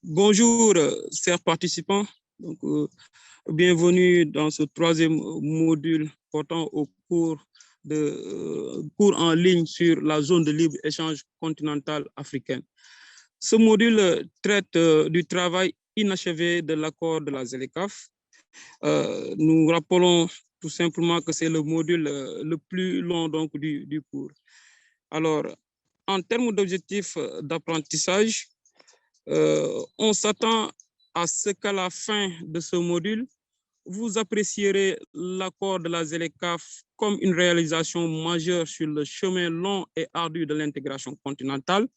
Bonjour, chers participants. Bienvenue dans ce troisième module portant au cours en ligne sur la zone de libre-échange continentale africaine. Ce module traite du travail inachevé de l'accord de la ZLECAf. Nous rappelons tout simplement que c'est le module le plus long du cours. Alors, en termes d'objectifs d'apprentissage, on s'attend à ce qu'à la fin de ce module, vous apprécierez l'accord de la ZLECAf comme une réalisation majeure sur le chemin long et ardu de l'intégration continentale.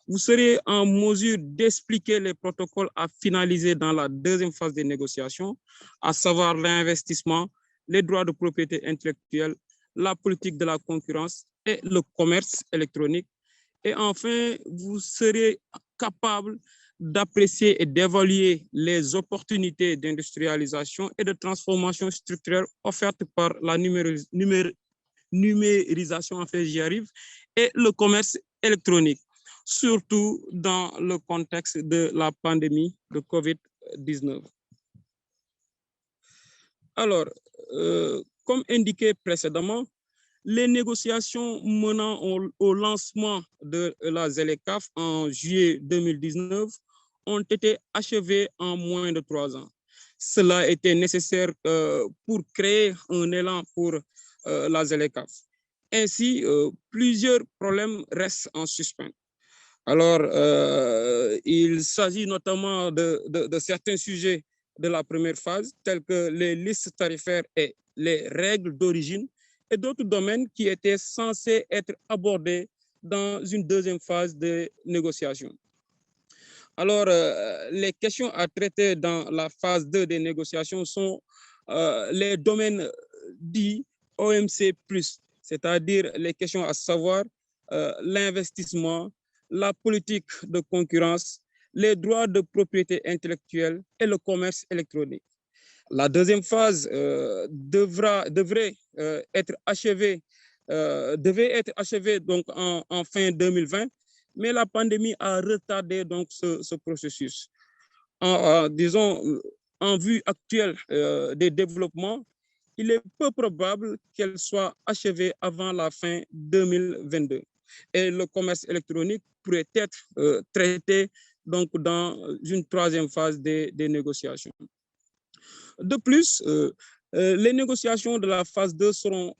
Vous serez en mesure d'expliquer les protocoles à finaliser dans la deuxième phase des négociations, à savoir l'investissement, les droits de propriété intellectuelle, la politique de la concurrence et le commerce électronique. Et enfin, vous serez capable d'apprécier et d'évaluer les opportunités d'industrialisation et de transformation structurelle offertes par la numérisation, en fait, j'y arrive, et le commerce électronique, surtout dans le contexte de la pandémie de COVID-19. Alors, comme indiqué précédemment, les négociations menant au lancement de la ZLECAf en juillet 2019 ont été achevées en moins de 3 ans. Cela était nécessaire pour créer un élan pour la ZLECAf. Ainsi, plusieurs problèmes restent en suspens. Alors, il s'agit notamment de certains sujets de la première phase, tels que les listes tarifaires et les règles d'origine, et d'autres domaines qui étaient censés être abordés dans une deuxième phase de négociation. Alors, les questions à traiter dans la phase 2 des négociations sont les domaines dits OMC+, c'est-à-dire les questions à savoir l'investissement, la politique de concurrence, les droits de propriété intellectuelle et le commerce électronique. La deuxième phase devait être achevée donc en fin 2020, mais la pandémie a retardé donc ce processus. Disons, en vue actuelle des développements, il est peu probable qu'elle soit achevée avant la fin 2022. Et le commerce électronique pourrait être traité donc dans une troisième phase des négociations. De plus, les négociations de la phase 2 seront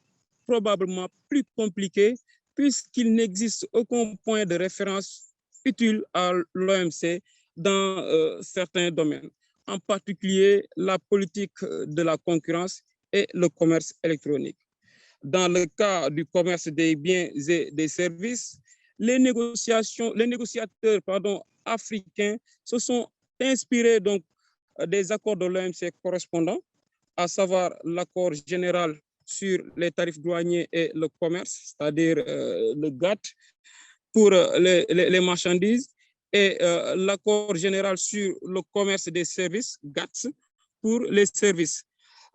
probablement plus compliquées puisqu'il n'existe aucun point de référence utile à l'OMC dans certains domaines, en particulier la politique de la concurrence et le commerce électronique. Dans le cas du commerce des biens et des services, les négociateurs africains se sont inspirés donc des accords de l'OMC correspondants, à savoir l'accord général sur les tarifs douaniers et le commerce, c'est-à-dire le GATT pour les marchandises, et l'accord général sur le commerce des services, GATS, pour les services.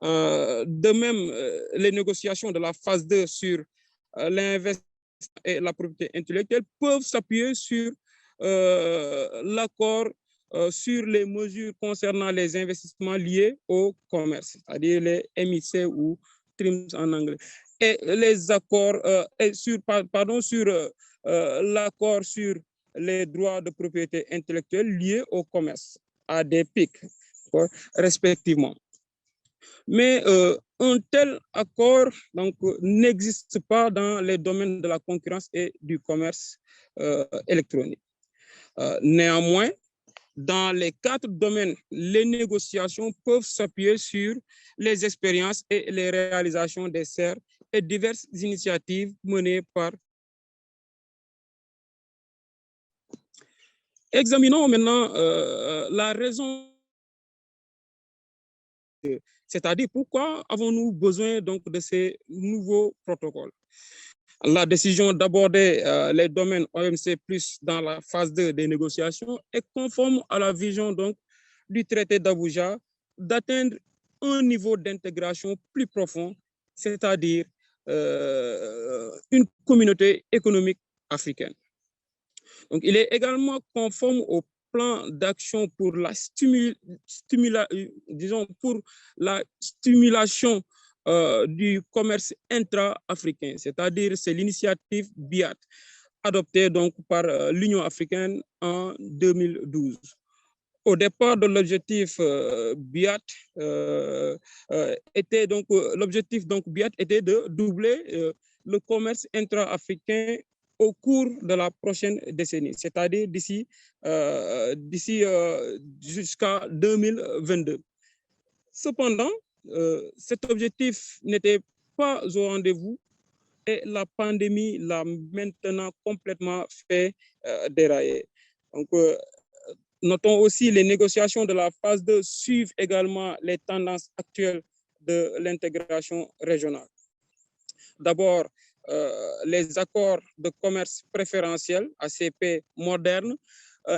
De même, les négociations de la phase 2 sur l'investissement et la propriété intellectuelle peuvent s'appuyer sur l'accord sur les mesures concernant les investissements liés au commerce, c'est-à-dire les MIC ou TRIMS en anglais, et les accords sur l'accord sur les droits de propriété intellectuelle liés au commerce, ADPIC, respectivement. Mais un tel accord n'existe pas dans les domaines de la concurrence et du commerce électronique. Néanmoins, dans les 4 domaines, les négociations peuvent s'appuyer sur les expériences et les réalisations des CER et diverses initiatives menées par. Examinons maintenant la raison, c'est-à-dire pourquoi avons-nous besoin donc de ces nouveaux protocoles. La décision d'aborder les domaines OMC+ dans la phase 2 des négociations est conforme à la vision donc du traité d'Abuja d'atteindre un niveau d'intégration plus profond, c'est-à-dire une communauté économique africaine. Donc, il est également conforme aux plan d'action pour pour la stimulation du commerce intra-africain, c'est-à-dire c'est l'initiative BIAT, adoptée donc par l'Union africaine en 2012. Au départ de l'objectif BIAT l'objectif donc BIAT était de doubler le commerce intra-africain au cours de la prochaine décennie, c'est-à-dire d'ici jusqu'à 2022. Cependant, cet objectif n'était pas au rendez-vous et la pandémie l'a maintenant complètement fait dérailler. Donc, notons aussi les négociations de la phase 2 suivent également les tendances actuelles de l'intégration régionale. D'abord, les accords de commerce préférentiel, ACP modernes,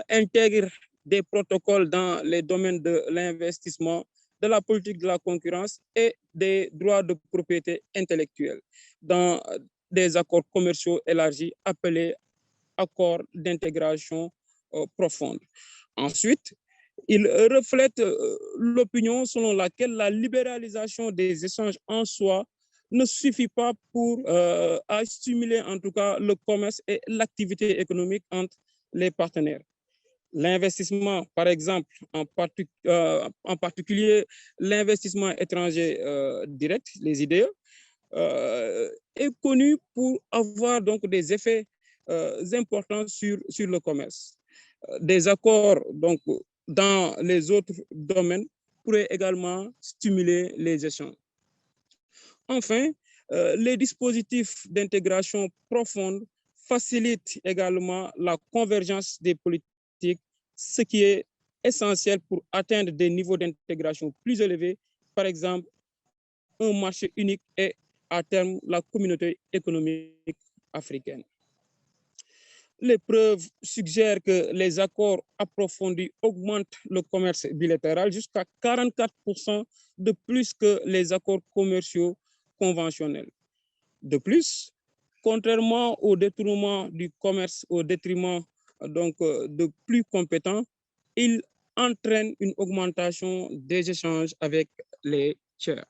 intègrent des protocoles dans les domaines de l'investissement, de la politique de la concurrence et des droits de propriété intellectuelle dans des accords commerciaux élargis appelés accords d'intégration profonde. Ensuite, il reflète l'opinion selon laquelle la libéralisation des échanges en soi ne suffit pas pour à stimuler en tout cas le commerce et l'activité économique entre les partenaires. L'investissement, par exemple, en particulier l'investissement étranger direct, les IDE, est connu pour avoir donc des effets importants sur le commerce. Des accords donc, dans les autres domaines pourraient également stimuler les échanges. Enfin, les dispositifs d'intégration profonde facilitent également la convergence des politiques, ce qui est essentiel pour atteindre des niveaux d'intégration plus élevés, par exemple un marché unique et à terme la communauté économique africaine. Les preuves suggèrent que les accords approfondis augmentent le commerce bilatéral jusqu'à 44% de plus que les accords commerciaux conventionnels. De plus, contrairement au détournement du commerce au détriment donc, de plus compétents, ils entraînent une augmentation des échanges avec les tiers.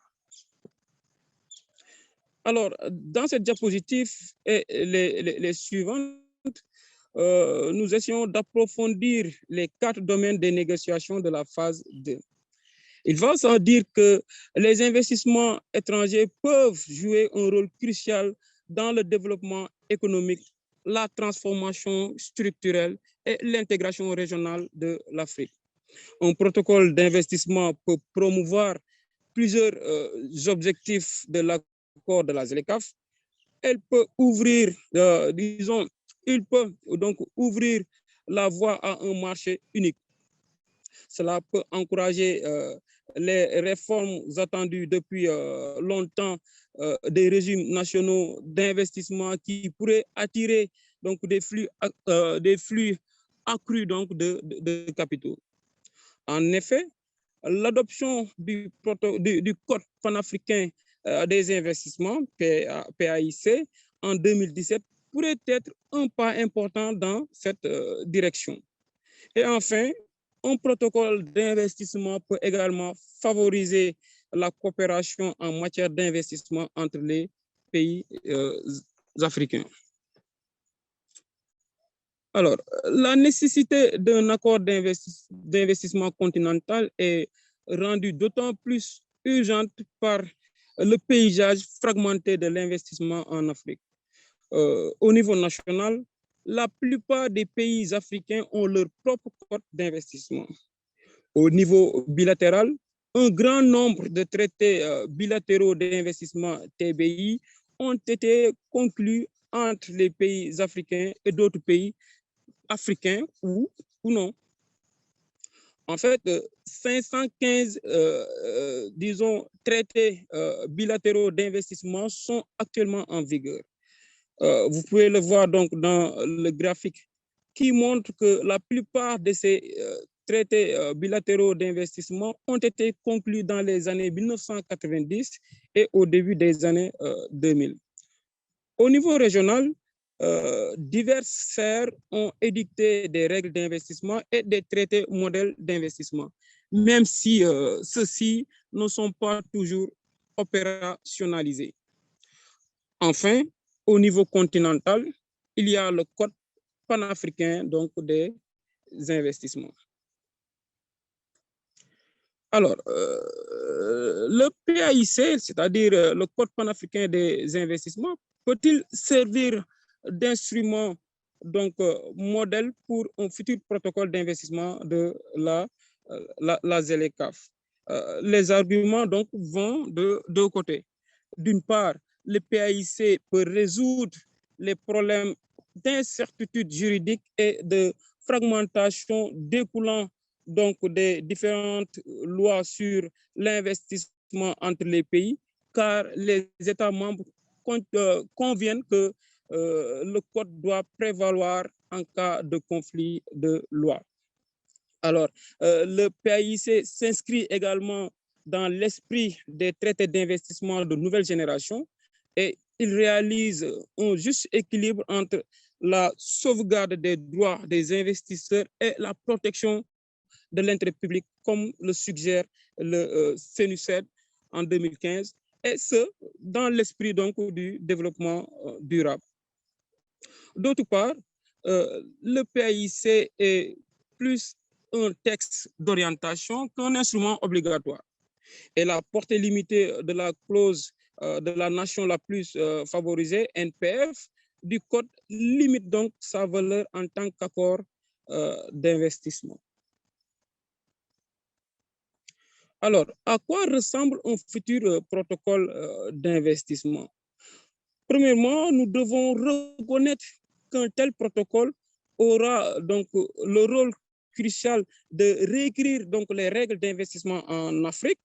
Alors, dans cette diapositive et les suivantes, nous essayons d'approfondir les 4 domaines des négociations de la phase 2. Il va sans dire que les investissements étrangers peuvent jouer un rôle crucial dans le développement économique, la transformation structurelle et l'intégration régionale de l'Afrique. Un protocole d'investissement peut promouvoir plusieurs objectifs de l'accord de la ZLECAf. Elle peut ouvrir, il peut donc ouvrir la voie à un marché unique. Cela peut encourager les réformes attendues depuis longtemps des régimes nationaux d'investissement qui pourraient attirer donc, des flux accrus donc, de capitaux. En effet, l'adoption du Code panafricain des investissements, PAIC, en 2017 pourrait être un pas important dans cette direction. Et enfin, un protocole d'investissement peut également favoriser la coopération en matière d'investissement entre les pays africains. Alors, la nécessité d'un accord d'investissement continental est rendue d'autant plus urgente par le paysage fragmenté de l'investissement en Afrique. Au niveau national, la plupart des pays africains ont leur propre code d'investissement. Au niveau bilatéral, un grand nombre de traités bilatéraux d'investissement TBI ont été conclus entre les pays africains et d'autres pays africains ou non. En fait, 515 traités bilatéraux d'investissement sont actuellement en vigueur. Vous pouvez le voir donc dans le graphique qui montre que la plupart de ces traités bilatéraux d'investissement ont été conclus dans les années 1990 et au début des années 2000. Au niveau régional, diverses sphères ont édicté des règles d'investissement et des traités modèles d'investissement, même si ceux-ci ne sont pas toujours opérationnalisés. Enfin, au niveau continental, il y a le Code panafricain donc, des investissements. Alors, le PAIC, c'est-à-dire le Code panafricain des investissements, peut-il servir d'instrument donc modèle pour un futur protocole d'investissement de la ZLECAf? Les arguments donc vont de deux côtés. D'une part, le PAIC peut résoudre les problèmes d'incertitude juridique et de fragmentation découlant donc des différentes lois sur l'investissement entre les pays, car les États membres conviennent que le code doit prévaloir en cas de conflit de loi. Alors, le PAIC s'inscrit également dans l'esprit des traités d'investissement de nouvelle génération et il réalise un juste équilibre entre la sauvegarde des droits des investisseurs et la protection de l'intérêt public, comme le suggère le CNUSED en 2015, et ce, dans l'esprit donc du développement durable. D'autre part, le PAIC est plus un texte d'orientation qu'un instrument obligatoire. Et la portée limitée de la clause de la nation la plus favorisée, NPF, du Code limite donc sa valeur en tant qu'accord d'investissement. Alors, à quoi ressemble un futur protocole d'investissement? Premièrement, nous devons reconnaître qu'un tel protocole aura donc le rôle crucial de réécrire donc les règles d'investissement en Afrique,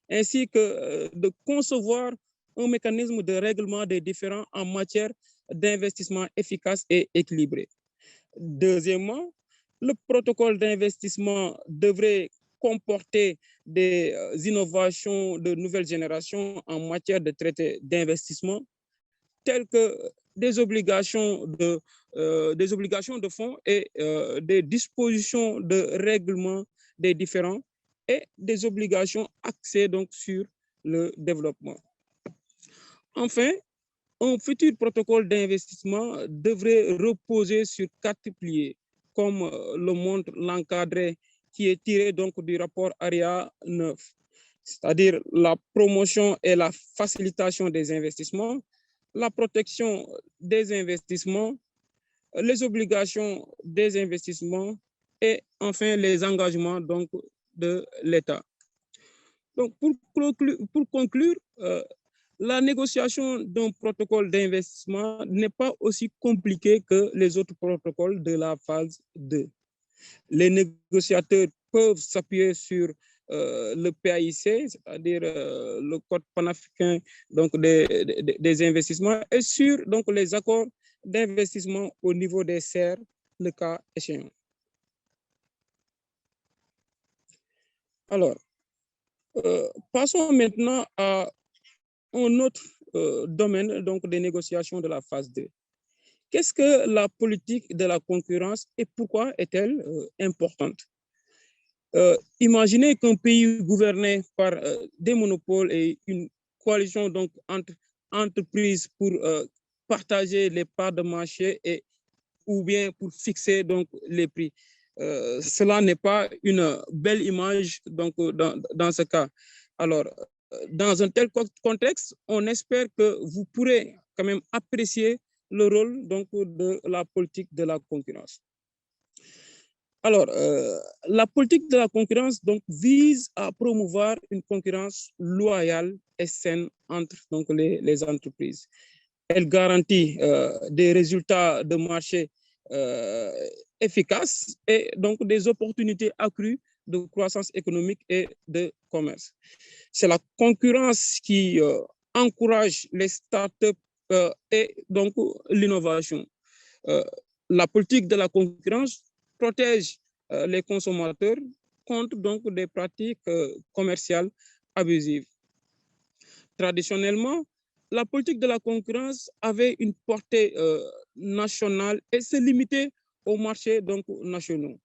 ainsi que de concevoir un mécanisme de règlement des différends en matière d'investissement efficace et équilibré. Deuxièmement, le protocole d'investissement devrait comporter des innovations de nouvelle génération en matière de traités d'investissement, telles que des obligations de fonds et des dispositions de règlement des différends et des obligations axées donc sur le développement. Enfin, un futur protocole d'investissement devrait reposer sur 4 piliers, comme le montre l'encadré qui est tiré donc du rapport ARIA 9, c'est-à-dire la promotion et la facilitation des investissements, la protection des investissements, les obligations des investissements et enfin les engagements donc, de l'État. Donc, pour conclure, la négociation d'un protocole d'investissement n'est pas aussi compliquée que les autres protocoles de la phase 2. Les négociateurs peuvent s'appuyer sur le PAIC, c'est-à-dire le Code panafricain donc des investissements, et sur donc, les accords d'investissement au niveau des serres, le cas échéant. Alors, passons maintenant à un autre domaine donc, des négociations de la phase 2. Qu'est-ce que la politique de la concurrence et pourquoi est-elle importante? Imaginez qu'un pays gouverné par des monopoles et une coalition donc, entre entreprises pour partager les parts de marché et, ou bien pour fixer donc, les prix. Cela n'est pas une belle image donc, dans ce cas. Alors, dans un tel contexte, on espère que vous pourrez quand même apprécier le rôle donc, de la politique de la concurrence. Alors, la politique de la concurrence donc, vise à promouvoir une concurrence loyale et saine entre donc, les entreprises. Elle garantit des résultats de marché efficaces et donc des opportunités accrues de croissance économique et de commerce. C'est la concurrence qui encourage les startups et donc l'innovation. La politique de la concurrence protège les consommateurs contre donc des pratiques commerciales abusives. Traditionnellement, la politique de la concurrence avait une portée nationales et se limiter aux marchés donc, nationaux.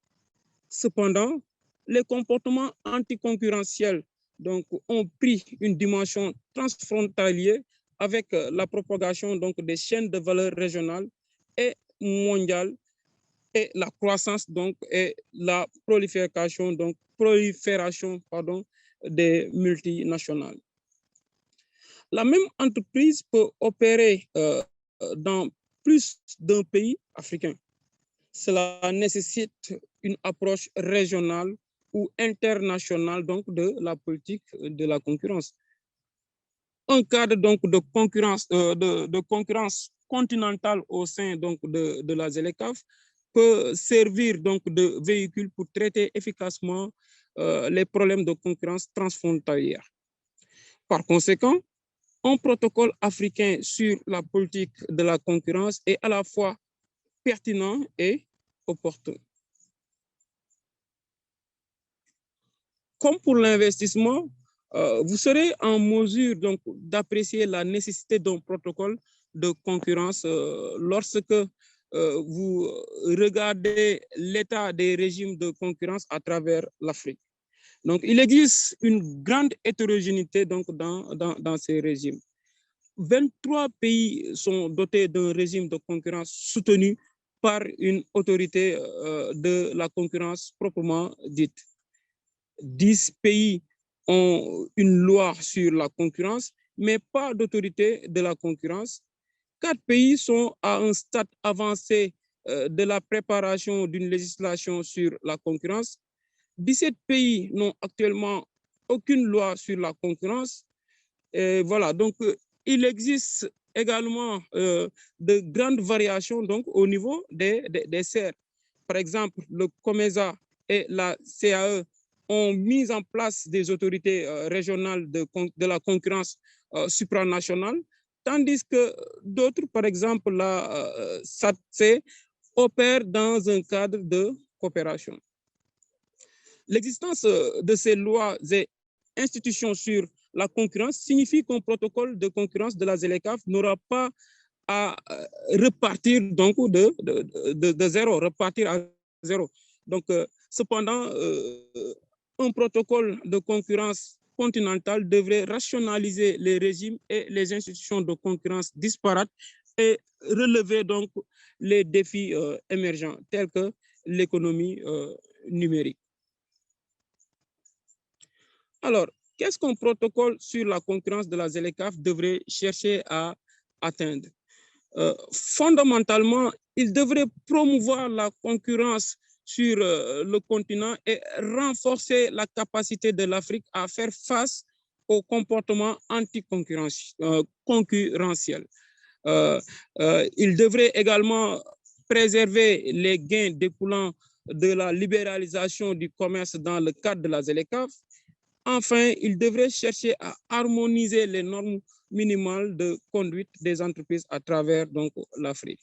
Cependant, les comportements anticoncurrentiels donc, ont pris une dimension transfrontalière avec la propagation donc, des chaînes de valeur régionales et mondiales et la croissance donc, et la prolifération des multinationales. La même entreprise peut opérer dans plus d'un pays africain. Cela nécessite une approche régionale ou internationale donc, de la politique de la concurrence. Un cadre donc, de concurrence continentale au sein donc, de la ZLECAf peut servir donc, de véhicule pour traiter efficacement les problèmes de concurrence transfrontalière. Par conséquent, un protocole africain sur la politique de la concurrence est à la fois pertinent et opportun. Comme pour l'investissement, vous serez en mesure donc d'apprécier la nécessité d'un protocole de concurrence lorsque vous regardez l'état des régimes de concurrence à travers l'Afrique. Donc, il existe une grande hétérogénéité donc, dans ces régimes. 23 pays sont dotés d'un régime de concurrence soutenu par une autorité de la concurrence proprement dite. 10 pays ont une loi sur la concurrence, mais pas d'autorité de la concurrence. 4 pays sont à un stade avancé de la préparation d'une législation sur la concurrence. 17 pays n'ont actuellement aucune loi sur la concurrence. Et voilà, donc il existe également de grandes variations donc, au niveau des serres. Par exemple, le COMESA et la CAE ont mis en place des autorités régionales de la concurrence supranationale, tandis que d'autres, par exemple la SATC, opèrent dans un cadre de coopération. L'existence de ces lois et institutions sur la concurrence signifie qu'un protocole de concurrence de la ZLECAf n'aura pas à repartir donc de zéro, repartir à zéro. Donc, cependant, un protocole de concurrence continentale devrait rationaliser les régimes et les institutions de concurrence disparates et relever donc les défis émergents tels que l'économie numérique. Alors, qu'est-ce qu'un protocole sur la concurrence de la ZLECAf devrait chercher à atteindre? Fondamentalement, il devrait promouvoir la concurrence sur le continent et renforcer la capacité de l'Afrique à faire face aux comportements anticoncurrentiels. Il devrait également préserver les gains découlant de la libéralisation du commerce dans le cadre de la ZLECAf. Enfin, il devrait chercher à harmoniser les normes minimales de conduite des entreprises à travers l'Afrique.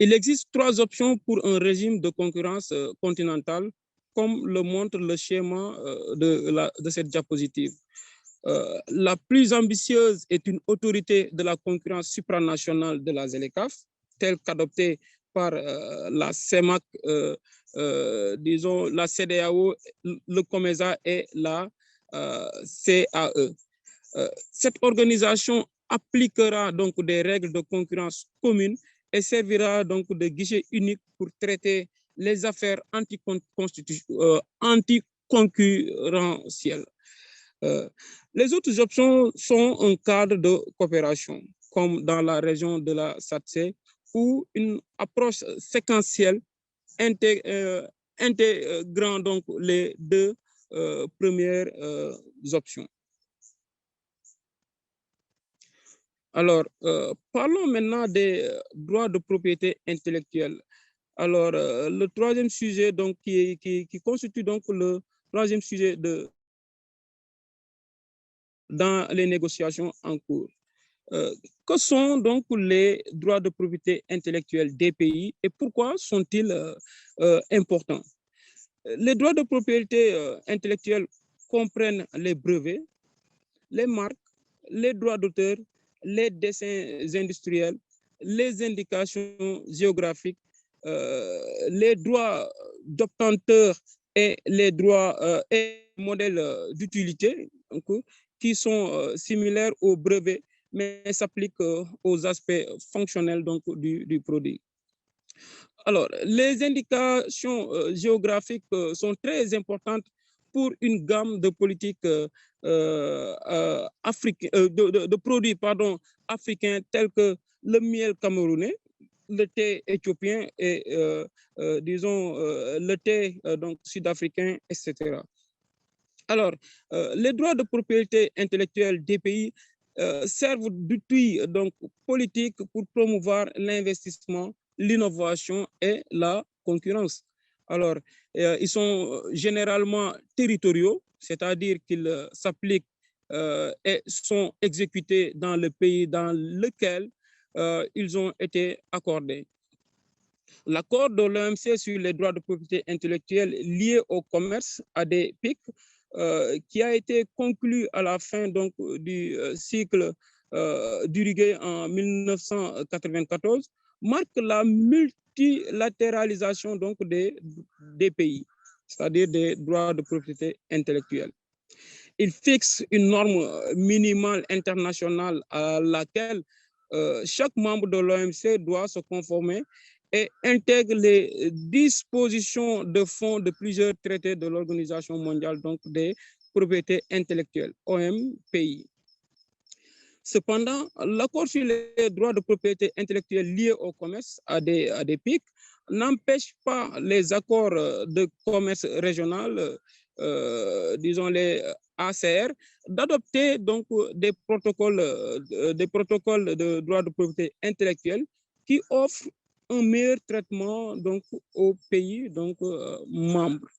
Il existe 3 options pour un régime de concurrence continentale, comme le montre le schéma de cette diapositive. La plus ambitieuse est une autorité de la concurrence supranationale de la ZLECAf, telle qu'adoptée par la CEMAC, disons la CEDEAO, le COMESA et la CAE. Cette organisation appliquera donc des règles de concurrence communes et servira donc de guichet unique pour traiter les affaires anticoncurrentielles. Les autres options sont un cadre de coopération, comme dans la région de la SATC, ou une approche séquentielle intégrant donc les 2 premières options. Alors, parlons maintenant des droits de propriété intellectuelle. Alors, le 3e sujet donc, qui constitue donc le 3e sujet dans les négociations en cours. Que sont donc les droits de propriété intellectuelle des pays et pourquoi sont-ils importants? Les droits de propriété intellectuelle comprennent les brevets, les marques, les droits d'auteur, les dessins industriels, les indications géographiques, les droits d'obtenteur et les droits et modèles d'utilité qui sont similaires aux brevets, mais s'appliquent aux aspects fonctionnels donc, du produit. Alors, les indications géographiques sont très importantes pour une gamme de politiques de produits africains tels que le miel camerounais, le thé éthiopien et, disons, le thé donc, sud-africain, etc. Alors, les droits de propriété intellectuelle des pays servent d'outils donc politiques pour promouvoir l'investissement, l'innovation et la concurrence. Alors, ils sont généralement territoriaux, c'est-à-dire qu'ils s'appliquent et sont exécutés dans le pays dans lequel ils ont été accordés. L'accord de l'OMC sur les droits de propriété intellectuelle liés au commerce ADPIC, qui a été conclu à la fin donc, du cycle d'Uruguay en 1994, marque la multilatéralisation donc, des pays, c'est-à-dire des droits de propriété intellectuelle. Il fixe une norme minimale internationale à laquelle chaque membre de l'OMC doit se conformer et intègre les dispositions de fond de plusieurs traités de l'Organisation mondiale donc des propriétés intellectuelles, OMPI. Cependant, l'accord sur les droits de propriété intellectuelle liés au commerce ADPIC n'empêche pas les accords de commerce régional, disons les ACR, d'adopter donc des protocoles de droits de propriété intellectuelle qui offrent un meilleur traitement donc, aux pays donc, membres.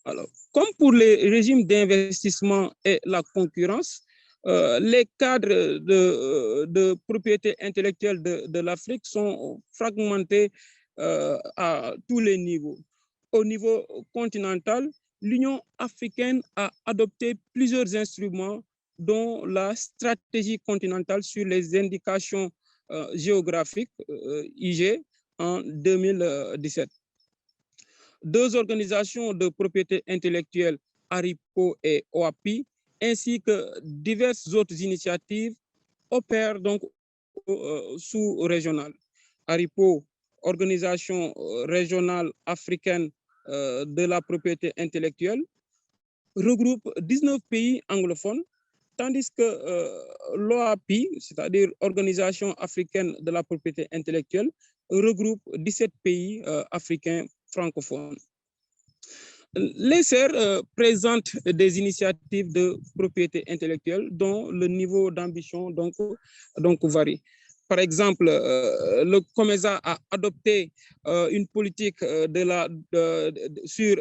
Alors, comme pour les régimes d'investissement et la concurrence, les cadres de propriété intellectuelle de l'Afrique sont fragmentés à tous les niveaux. Au niveau continental, l'Union africaine a adopté plusieurs instruments, dont la stratégie continentale sur les indications géographiques, IG, en 2017. Deux organisations de propriété intellectuelle, ARIPO et OAPI, ainsi que diverses autres initiatives opèrent donc sous-régionales. ARIPO, organisation régionale africaine de la propriété intellectuelle, regroupe 19 pays anglophones, tandis que l'OAPI, c'est-à-dire Organisation africaine de la propriété intellectuelle, regroupe 17 pays africains francophones. Les CER présentent des initiatives de propriété intellectuelle dont le niveau d'ambition donc varie. Par exemple, le COMESA a adopté une politique sur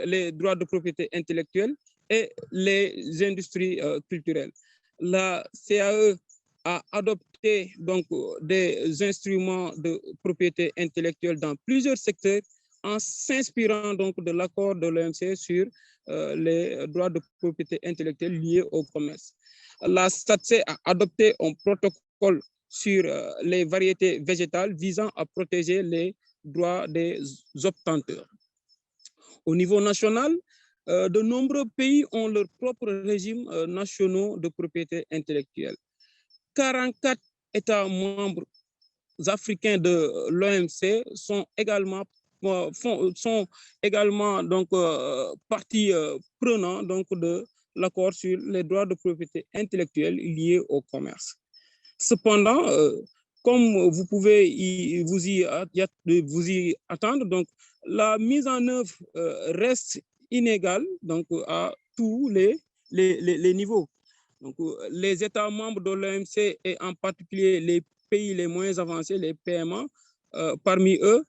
les droits de propriété intellectuelle et les industries culturelles. La CAE a adopté donc des instruments de propriété intellectuelle dans plusieurs secteurs en s'inspirant donc de l'accord de l'OMC sur les droits de propriété intellectuelle liés au commerce. La SATSE a adopté un protocole sur les variétés végétales visant à protéger les droits des obtenteurs. Au niveau national, de nombreux pays ont leurs propres régimes nationaux de propriété intellectuelle. 44 États membres africains de l'OMC sont également donc partie prenante donc de l'accord sur les droits de propriété intellectuelle liés au commerce. Cependant, comme vous pouvez vous y attendre, donc la mise en œuvre reste inégale donc à tous les niveaux. Donc, les États membres de l'OMC et en particulier les pays les moins avancés, les PMA, parmi eux,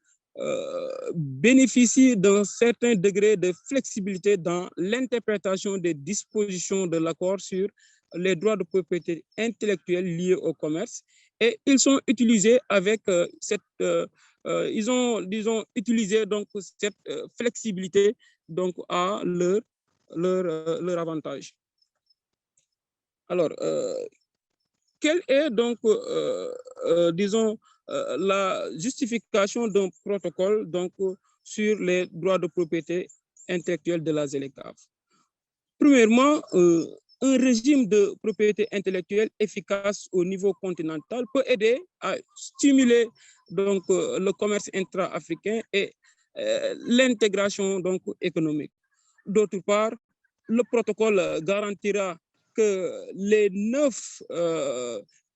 bénéficient d'un certain degré de flexibilité dans l'interprétation des dispositions de l'accord sur les droits de propriété intellectuelle liés au commerce, et ils sont utilisés avec ils ont, disons, utilisé donc cette flexibilité donc à leur avantage. Alors, quelle est donc, disons, la justification d'un protocole donc, sur les droits de propriété intellectuelle de la ZLECAf? Premièrement, un régime de propriété intellectuelle efficace au niveau continental peut aider à stimuler donc, le commerce intra-africain et l'intégration donc, économique. D'autre part, le protocole garantira que les 9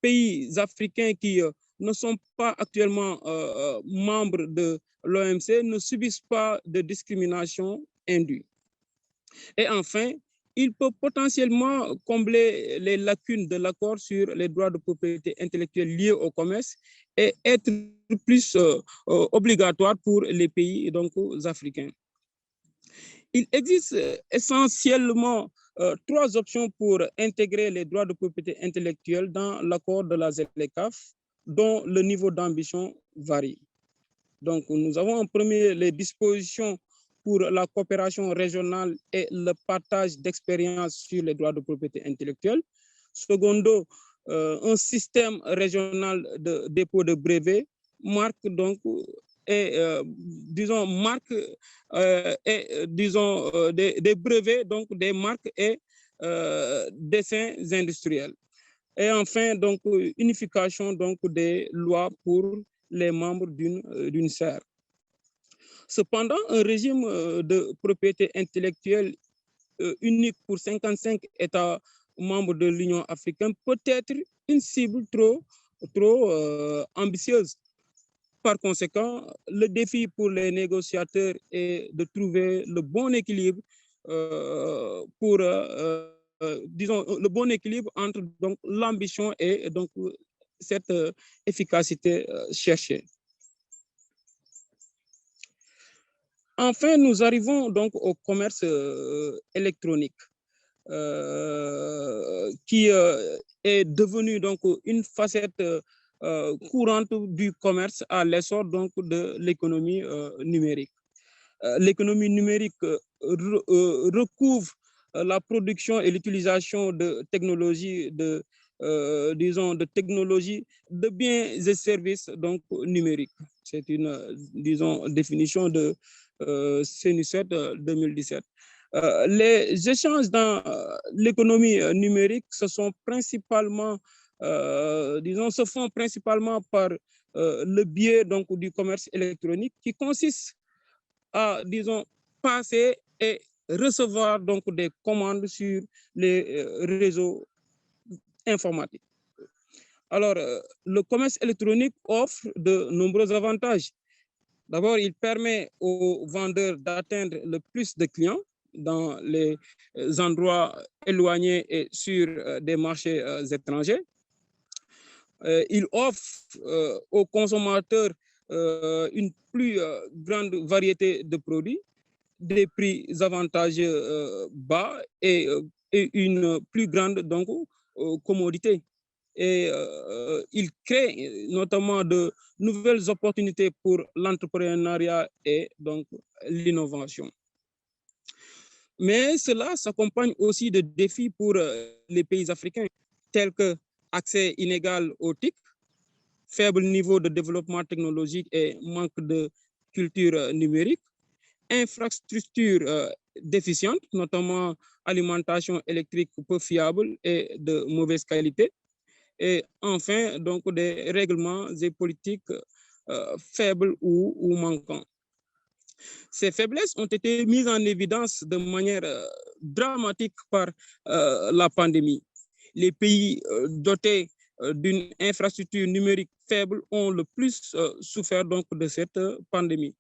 pays africains qui ne sont pas actuellement membres de l'OMC ne subissent pas de discrimination indue. Et enfin, il peut potentiellement combler les lacunes de l'accord sur les droits de propriété intellectuelle liés au commerce et être plus obligatoire pour les pays donc, africains. Il existe essentiellement 3 options pour intégrer les droits de propriété intellectuelle dans l'accord de la ZLECAf, dont le niveau d'ambition varie. Donc, nous avons en premier les dispositions pour la coopération régionale et le partage d'expériences sur les droits de propriété intellectuelle. Secondo, un système régional de dépôt de brevets marque donc et disons marque et disons des brevets donc des marques et dessins industriels. Et enfin donc unification donc des lois pour les membres d'une serre. Cependant, un régime de propriété intellectuelle unique pour 55 États membres de l'Union africaine peut être une cible trop ambitieuse. Par conséquent, le défi pour les négociateurs est de trouver le bon équilibre disons, le bon équilibre entre donc l'ambition et donc cette efficacité cherchée. Enfin, nous arrivons donc au commerce électronique qui est devenu donc une facette courante du commerce à l'essor donc de l'économie numérique. L'économie numérique recouvre la production et l'utilisation de technologies disons de technologies de biens et services donc numériques. C'est une disons définition de CNUSET 2017. Les échanges dans l'économie numérique se font principalement par le biais donc, du commerce électronique qui consiste à, disons, passer et recevoir donc, des commandes sur les réseaux informatiques. Alors, le commerce électronique offre de nombreux avantages. D'abord, il permet aux vendeurs d'atteindre le plus de clients dans les endroits éloignés et sur des marchés étrangers. Il offre aux consommateurs une plus grande variété de produits, des prix avantageux bas et une plus grande donc, commodité. Et il crée notamment de nouvelles opportunités pour l'entrepreneuriat et donc l'innovation. Mais cela s'accompagne aussi de défis pour les pays africains, tels que accès inégal aux TIC, faible niveau de développement technologique et manque de culture numérique, infrastructures déficientes, notamment alimentation électrique peu fiable et de mauvaise qualité, et enfin donc des règlements et politiques faibles ou manquants. Ces faiblesses ont été mises en évidence de manière dramatique par la pandémie. Les pays dotés d'une infrastructure numérique faible ont le plus souffert donc de cette pandémie.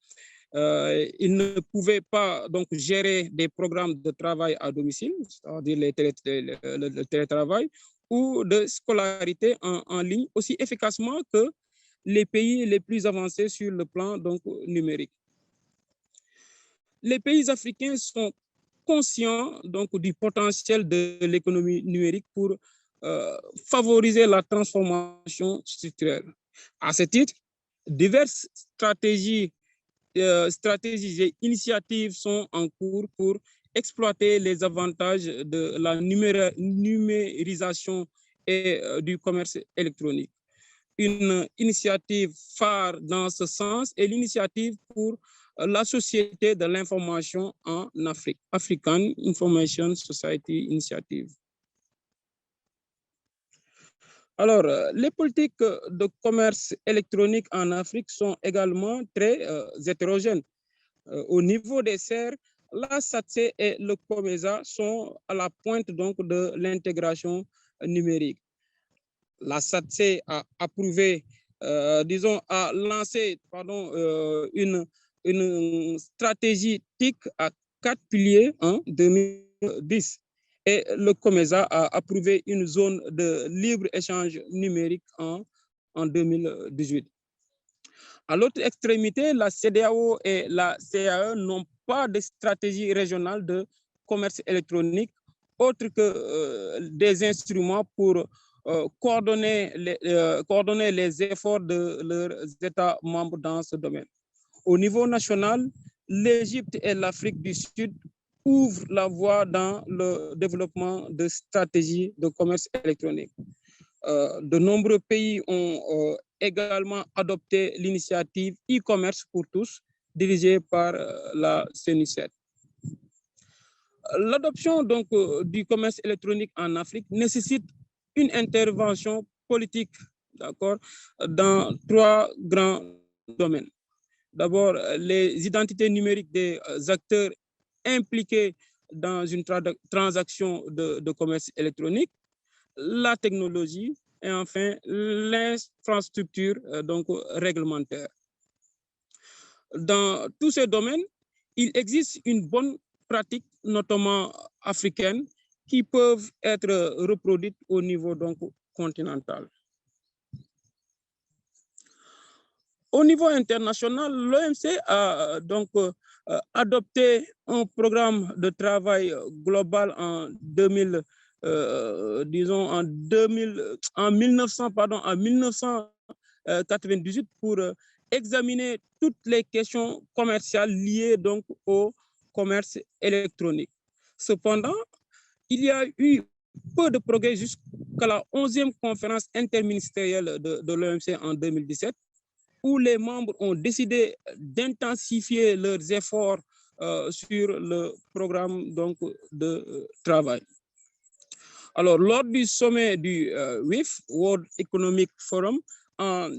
Ils ne pouvaient pas donc gérer des programmes de travail à domicile, c'est-à-dire le télétravail, ou de scolarité en ligne aussi efficacement que les pays les plus avancés sur le plan donc, numérique. Les pays africains sont conscients donc, du potentiel de l'économie numérique pour favoriser la transformation structurelle. À ce titre, diverses stratégies et initiatives sont en cours pour exploiter les avantages de la numérisation et du commerce électronique. Une initiative phare dans ce sens est l'initiative pour la Société de l'information en Afrique, African Information Society Initiative. Alors, les politiques de commerce électronique en Afrique sont également très hétérogènes. Au niveau des serres, la SATSE et le COMESA sont à la pointe donc de l'intégration numérique. La SATSE a approuvé, a lancé une stratégie TIC à 4 piliers en 2010. Et le COMESA a approuvé une zone de libre-échange numérique en 2018. À l'autre extrémité, la CEDEAO et la CAE n'ont pas de stratégie régionale de commerce électronique autre que des instruments pour coordonner les efforts de leurs États membres dans ce domaine. Au niveau national, l'Égypte et l'Afrique du Sud ouvrent la voie dans le développement de stratégies de commerce électronique. De nombreux pays ont également adopté l'initiative e-commerce pour tous, dirigée par la CENICET. L'adoption donc du commerce électronique en Afrique nécessite une intervention politique, d'accord, dans 3 grands domaines. D'abord, les identités numériques des acteurs impliqués dans une transaction de commerce électronique, la technologie et enfin l'infrastructure donc réglementaire. Dans tous ces domaines, il existe une bonne pratique, notamment africaine, qui peuvent être reproduites au niveau donc continental. Au niveau international, l'OMC a donc adopté un programme de travail global en 1998 pour examiner toutes les questions commerciales liées donc au commerce électronique. Cependant, il y a eu peu de progrès jusqu'à la 11e conférence interministérielle de l'OMC en 2017, où les membres ont décidé d'intensifier leurs efforts sur le programme donc, de travail. Alors, lors du sommet du WIF, World Economic Forum, en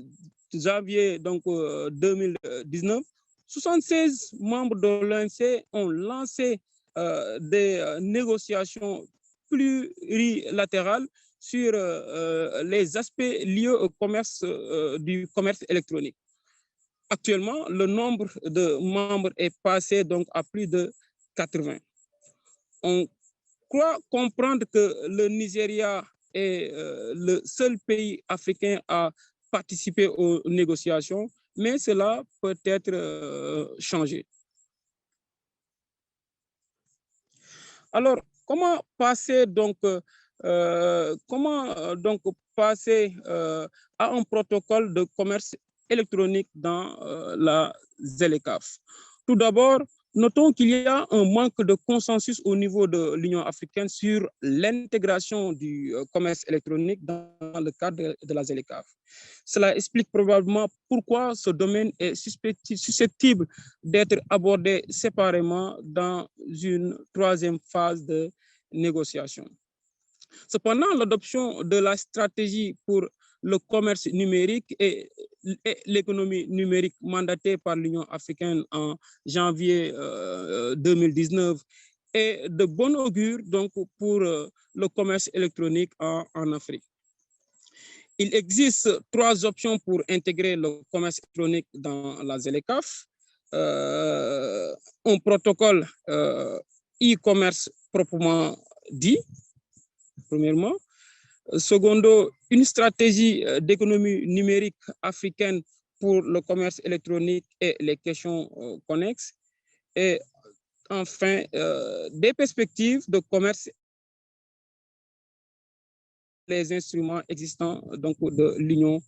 janvier donc, 2019, 76 membres de l'OMC ont lancé des négociations plurilatérales sur les aspects liés au commerce, du commerce électronique. Actuellement, le nombre de membres est passé donc à plus de 80. On croit comprendre que le Nigeria est le seul pays africain à participer aux négociations, mais cela peut être changé. Alors, comment passer donc à un protocole de commerce électronique dans la ZLECAf? Tout d'abord, notons qu'il y a un manque de consensus au niveau de l'Union africaine sur l'intégration du commerce électronique dans le cadre de la ZLECAf. Cela explique probablement pourquoi ce domaine est susceptible d'être abordé séparément dans une 3e phase de négociation. Cependant, l'adoption de la stratégie pour le commerce numérique et l'économie numérique mandatée par l'Union africaine en janvier 2019 est de bon augure donc, pour le commerce électronique en Afrique. Il existe 3 options pour intégrer le commerce électronique dans la ZLECAf. Un protocole e-commerce proprement dit, premièrement. Secondo, une stratégie d'économie numérique africaine pour le commerce électronique et les questions connexes. Et enfin, des perspectives de commerce, les instruments existants donc, de l'Union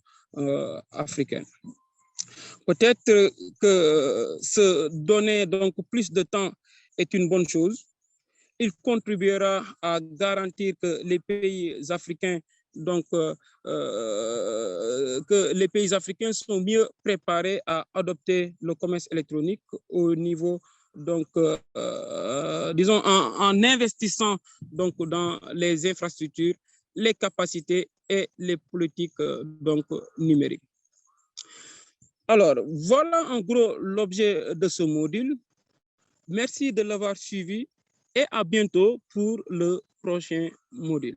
africaine. Peut-être que se donner donc plus de temps est une bonne chose. Il contribuera à garantir que les pays africains donc, que les pays africains sont mieux préparés à adopter le commerce électronique au niveau, donc, disons, en investissant donc, dans les infrastructures, les capacités et les politiques donc, numériques. Alors, voilà en gros l'objet de ce module. Merci de l'avoir suivi et à bientôt pour le prochain module.